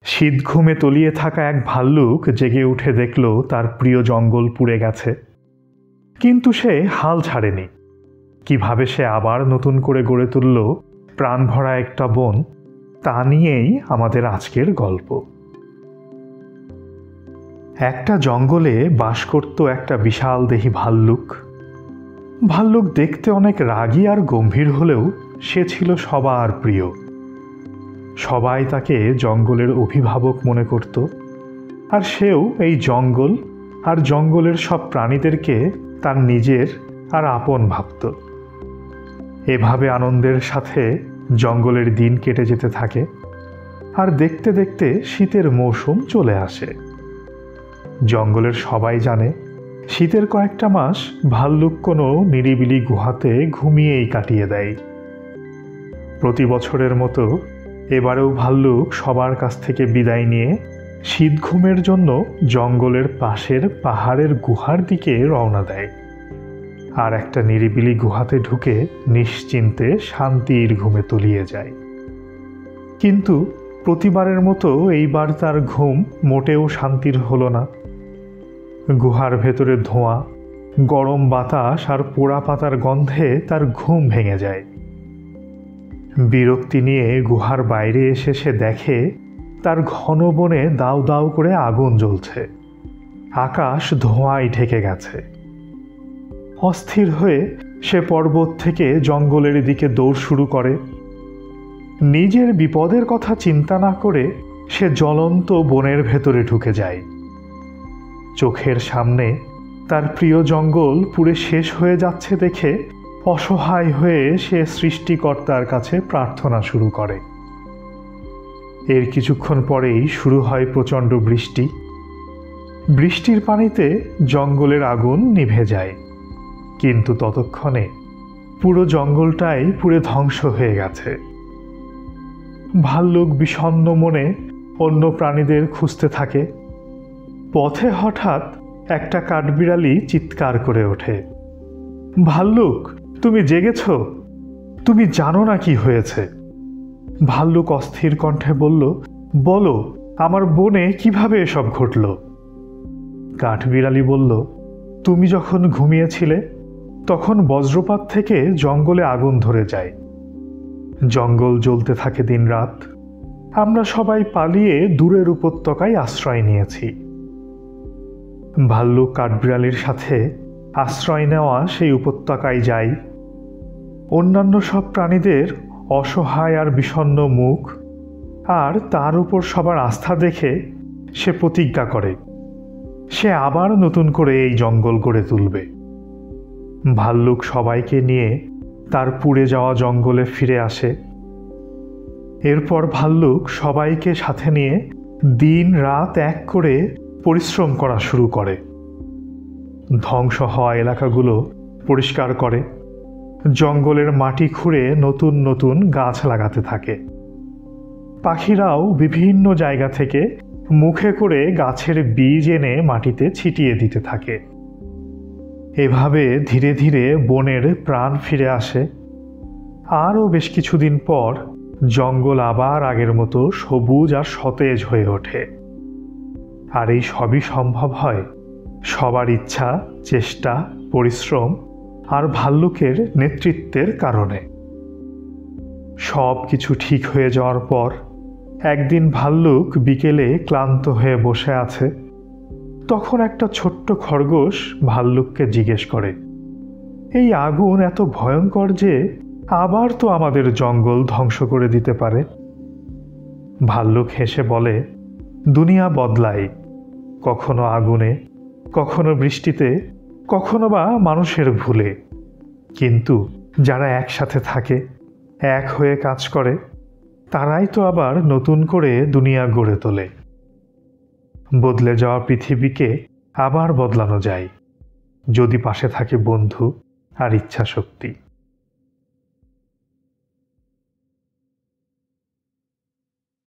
শীত ঘুমে তলিয়ে থাকা এক ভাল্লুক জেগে উঠে দেখল তার প্রিয় জঙ্গল পুড়ে গেছে। কিন্তু সে হাল ছাড়েনি। কিভাবে সে আবার নতুন করে গড়ে তুলল প্রাণভরা একটা বন, তা নিয়েই আমাদের আজকের গল্প। একটা জঙ্গলে বাস করত একটা বিশাল দেহী ভাল্লুক। ভাল্লুক দেখতে অনেক রাগী আর গম্ভীর হলেও সে ছিল সবার প্রিয়। সবাই তাকে জঙ্গলের অভিভাবক মনে করত, আর সেও এই জঙ্গল আর জঙ্গলের সব প্রাণীদেরকে তার নিজের আর আপন ভাবত। এভাবে আনন্দের সাথে জঙ্গলের দিন কেটে যেতে থাকে, আর দেখতে দেখতে শীতের মৌসুম চলে আসে। জঙ্গলের সবাই জানে শীতের কয়েকটা মাস ভাল্লুক কোনো নিরিবিলি গুহাতে ঘুমিয়েই কাটিয়ে দেয়। প্রতি বছরের মতো এবারেও ভাল্লুক সবার কাছ থেকে বিদায় নিয়ে শীত ঘুমের জন্য জঙ্গলের পাশের পাহাড়ের গুহার দিকে রওনা দেয়, আর একটা নিরিবিলি গুহাতে ঢুকে নিশ্চিন্তে শান্তির ঘুমে তলিয়ে যায়। কিন্তু প্রতিবারের মতো এইবার তার ঘুম মোটেও শান্তির হলো না। গুহার ভেতরে ধোঁয়া, গরম বাতাস আর পোড়া পাতার গন্ধে তার ঘুম ভেঙে যায়। বিরক্তি নিয়ে গুহার বাইরে এসে সে দেখে তার ঘন বনে দাউ দাউ করে আগুন জ্বলছে। আকাশ ধোঁয়ায় ঢেকে গেছে। অস্থির হয়ে সে পর্বত থেকে জঙ্গলের দিকে দৌড় শুরু করে। নিজের বিপদের কথা চিন্তা না করে সে জ্বলন্ত বনের ভেতরে ঢুকে যায়। চোখের সামনে তার প্রিয় জঙ্গল পুড়ে শেষ হয়ে যাচ্ছে দেখে অসহায় হয়ে সে সৃষ্টিকর্তার কাছে প্রার্থনা শুরু করে। এর কিছুক্ষণ পরেই শুরু হয় প্রচণ্ড বৃষ্টি। বৃষ্টির পানিতে জঙ্গলের আগুন নিভে যায়, কিন্তু ততক্ষণে পুরো জঙ্গলটাই পুড়ে ধ্বংস হয়ে গেছে। ভাল্লুক বিষণ্ণ মনে অন্য প্রাণীদের খুঁজতে থাকে। পথে হঠাৎ একটা কাঠবিড়ালি চিৎকার করে ওঠে, ভাল্লুক, তুমি জেগেছ? তুমি জানো না কি হয়েছে? ভাল্লুক অস্থির কণ্ঠে বলল, বলো, আমার বনে কিভাবে এসব ঘটল? কাঠবিড়ালি বলল, তুমি যখন ঘুমিয়েছিলে তখন বজ্রপাত থেকে জঙ্গলে আগুন ধরে যায়। জঙ্গল জ্বলতে থাকে দিনরাত। আমরা সবাই পালিয়ে দূরের উপত্যকায় আশ্রয় নিয়েছি। ভাল্লুক কাঠবিড়ালির সাথে আশ্রয় নেওয়া সেই উপত্যকায় যায়। অন্যান্য সব প্রাণীদের অসহায় আর বিষণ্ণ মুখ আর তার উপর সবার আস্থা দেখে সে প্রতিজ্ঞা করে সে আবার নতুন করে এই জঙ্গল গড়ে তুলবে। ভাল্লুক সবাইকে নিয়ে তার পুড়ে যাওয়া জঙ্গলে ফিরে আসে। এরপর ভাল্লুক সবাইকে সাথে নিয়ে দিন রাত এক করে পরিশ্রম করা শুরু করে। ধ্বংস হওয়া এলাকাগুলো পরিষ্কার করে, জঙ্গলের মাটি খুঁড়ে নতুন নতুন গাছ লাগাতে থাকে। পাখিরাও বিভিন্ন জায়গা থেকে মুখে করে গাছের বীজ এনে মাটিতে ছিটিয়ে দিতে থাকে। এভাবে ধীরে ধীরে বনের প্রাণ ফিরে আসে। আরও বেশ কিছুদিন পর জঙ্গল আবার আগের মতো সবুজ আর সতেজ হয়ে ওঠে। আর এই সবই সম্ভব হয় সবার ইচ্ছা, চেষ্টা, পরিশ্রম আর ভাল্লুকের নেতৃত্বের কারণে। সব কিছু ঠিক হয়ে যাওয়ার পর একদিন ভাল্লুক বিকেলে ক্লান্ত হয়ে বসে আছে। তখন একটা ছোট্ট খরগোশ ভাল্লুককে জিজ্ঞেস করে, এই আগুন এত ভয়ঙ্কর যে আবার তো আমাদের জঙ্গল ধ্বংস করে দিতে পারে। ভাল্লুক হেসে বলে, দুনিয়া বদলায়, কখনো আগুনে, কখনো বৃষ্টিতে, কখনো বা মানুষের ভুলে। কিন্তু যারা একসাথে থাকে, এক হয়ে কাজ করে, তারাই তো আবার নতুন করে দুনিয়া গড়ে তোলে। বদলে যাওয়া পৃথিবীকে আবার বদলানো যায় যদি পাশে থাকে বন্ধু আর ইচ্ছা শক্তি।